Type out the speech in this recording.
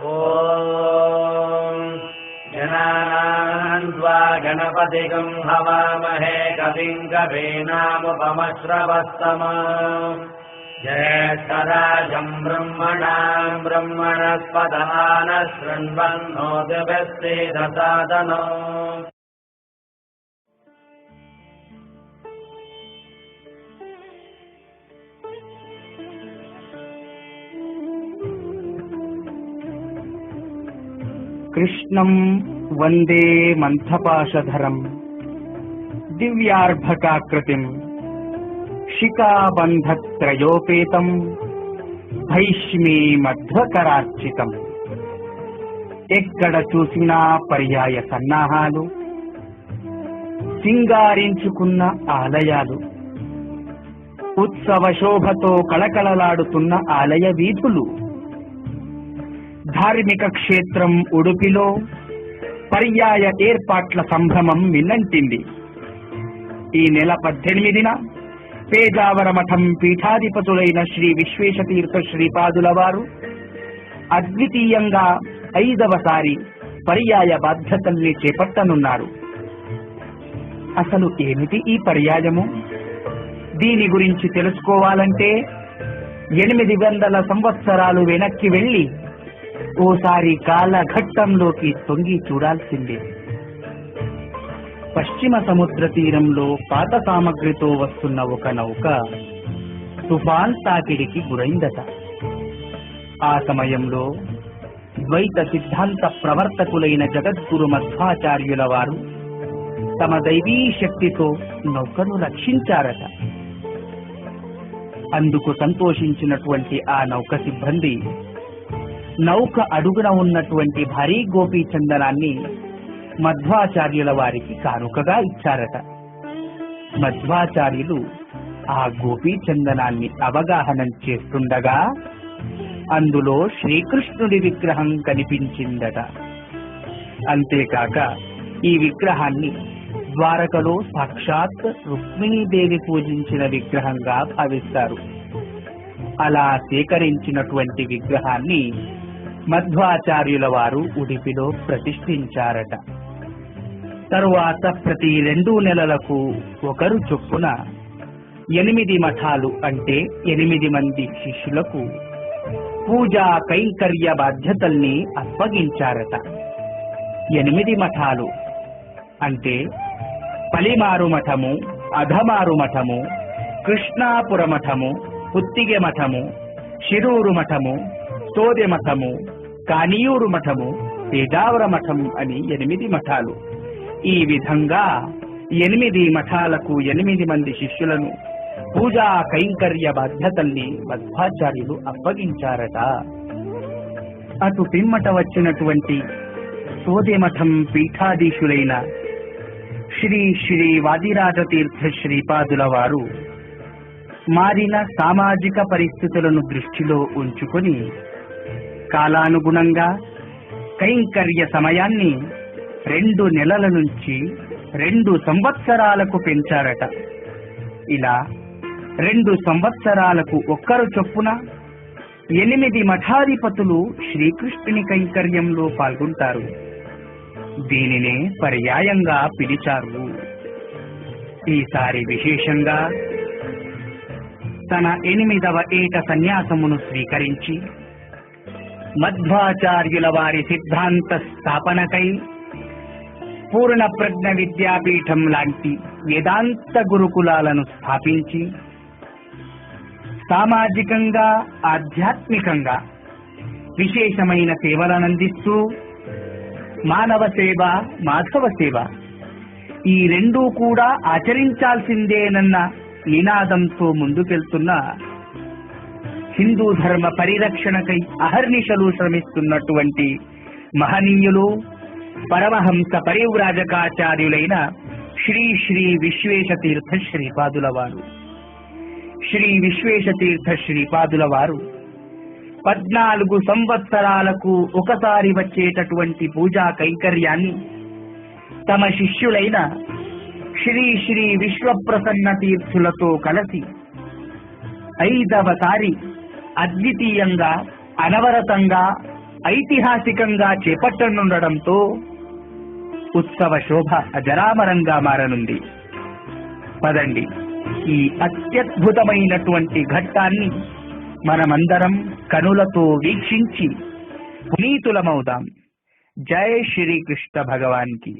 ఓం గణానాం త్వా గణపతిగం హవామహే కవిం కవీనాముపమశ్రవస్తమం జ్యేష్ఠరాజం బ్రహ్మణాం బ్రహ్మణస్పత ఆనశృణ్వన్నోతిభిస్సేదసాదనో. కృష్ణం వందే మంథపాశధరం దివ్యార్భకాకృతిం శిఖాబంధత్రయోపేతం భైష్మీ మధ్వకరార్చితం. ఎక్కడ చూసినా పర్యాయ సన్నాహాలు, సింగారించుకున్న ఆలయాలు, ఉత్సవ శోభతో కళకళలాడుతున్న ఆలయ వీధులు. ధార్మిక క్షేత్రం ఉడుపిలో పర్యాయ ఏర్పాట్ల సంభ్రమం విన్నంటింది. ఈ నెల 18న పేజావర మఠం పీఠాధిపతులైన శ్రీ విశ్వేశతీర్థ శ్రీపాదుల వారు అద్వితీయంగా 5వసారి పర్యాయ బాధ్యతల్ని చేపట్టనున్నారు. అసలు ఏమిటి ఈ పర్యాయము? దీని గురించి తెలుసుకోవాలంటే 800 సంవత్సరాలు వెనక్కి వెళ్లి ఓసారి కాలఘట్టంలోకి తొంగి చూడాల్సిందే. పశ్చిమ సముద్ర తీరంలో పాత సామగ్రితో వస్తున్న ఒక నౌక తుఫాన్ తాకిడికి గురైందట. ఆ సమయంలో ద్వైత సిద్ధాంత ప్రవర్తకులైన జగద్గురు మధ్వాచార్యుల వారు తమ దైవీ శక్తితో నౌకను రక్షించారట. అందుకు సంతోషించినటువంటి ఆ నౌక సిబ్బంది నౌక అడుగున ఉన్నటువంటి భారీ గోపీ చందనాన్ని మధ్వాచార్యుల వారికి కానుకగా ఇచ్చారట. మధ్వాచార్యులు ఆ గోపీ చందనాన్ని అవగాహనం చేస్తుండగా అందులో శ్రీకృష్ణుడి విగ్రహం కనిపించిందట. అంతేకాక ఈ విగ్రహాన్ని ద్వారకలో సాక్షాత్ రుక్మిణీదేవి పూజించిన విగ్రహంగా భావిస్తారు. అలా సేకరించినటువంటి విగ్రహాన్ని మధ్వాచార్యుల వారు ఉడిపిలో ప్రతిష్ఠించారట. తరువాత ప్రతి 2 నెలలకు ఒకరు చొప్పున 8 మఠాలు అంటే 8 మంది శిష్యులకు పూజా కైంకర్య బాధ్యతల్ని అప్పగించారట. 8 మఠాలు అంటే పలిమారు మఠము, అధమారు మఠము, కృష్ణాపుర మఠము, పుత్తిగె మఠము, శిరూరు మఠము, సోదె మఠము, కానియూరు మఠము, పేజావర మఠం అని 8 మఠాలు. ఈ విధంగా 8 మఠాలకు 8 మంది శిష్యులను పూజా కైంకర్య బాధ్యతల్ని మధ్వాచార్యులు అప్పగించారట. అటు పిమ్మట వచ్చినటువంటి సోదె మఠం పీఠాధీశులైన శ్రీ శ్రీ వాదిరాజ తీర్థ శ్రీపాదుల వారు మారిన సామాజిక పరిస్థితులను దృష్టిలో ఉంచుకొని కాలానుగుణంగా కైంకర్య సమయాన్ని 2 నెలల నుంచి 2 సంవత్సరాలకు పెంచారట. ఇలా 2 సంవత్సరాలకు ఒక్కరు చొప్పున 8 మఠాధిపతులు శ్రీకృష్ణుని కైంకర్యంలో పాల్గొంటారు. దీనినే పర్యాయంగా పిలిచారు. ఈసారి విశేషంగా తన 8వ ఏట సన్యాసమును స్వీకరించి మధ్వాచార్యుల వారి సిద్ధాంత స్థాపనకై పూర్ణ ప్రజ్ఞ విద్యాపీఠం లాంటి వేదాంత గురుకులాలను స్థాపించి సామాజికంగా ఆధ్యాత్మికంగా విశేషమైన సేవలనందిస్తూ మానవ సేవ, మాధవ సేవ ఈ 2 కూడా ఆచరించాల్సిందేనన్న నినాదంతో ముందుకెళ్తున్న హిందూ ధర్మ పరిరక్షణకై అహర్నిశలు శ్రమిస్తున్నటువంటి మహనీయులు పరమహంస పరివ్రాజకాచార్యులైన శ్రీ శ్రీ విశ్వేశతీర్థ శ్రీపాదుల వారు. శ్రీ విశ్వేశతీర్థ శ్రీపాదుల వారు 14 సంవత్సరాలకు ఒకసారి వచ్చేటటువంటి పూజా కైంకర్యాన్ని తమ శిష్యులైన శ్రీ శ్రీ విశ్వప్రసన్న తీర్థులతో కలిసి 5వసారి అద్వితీయంగా అనవరతంగా ఐతిహాసికంగా చేపట్టనుండడంతో ఉత్సవ శోభ అజరామరంగా మారనుంది. పదండి, ఈ అత్యద్భుతమైనటువంటి ఘట్టాన్ని మనమందరం కనులతో వీక్షించి పునీతులమవుదాం. జై శ్రీకృష్ణ భగవాన్ కి.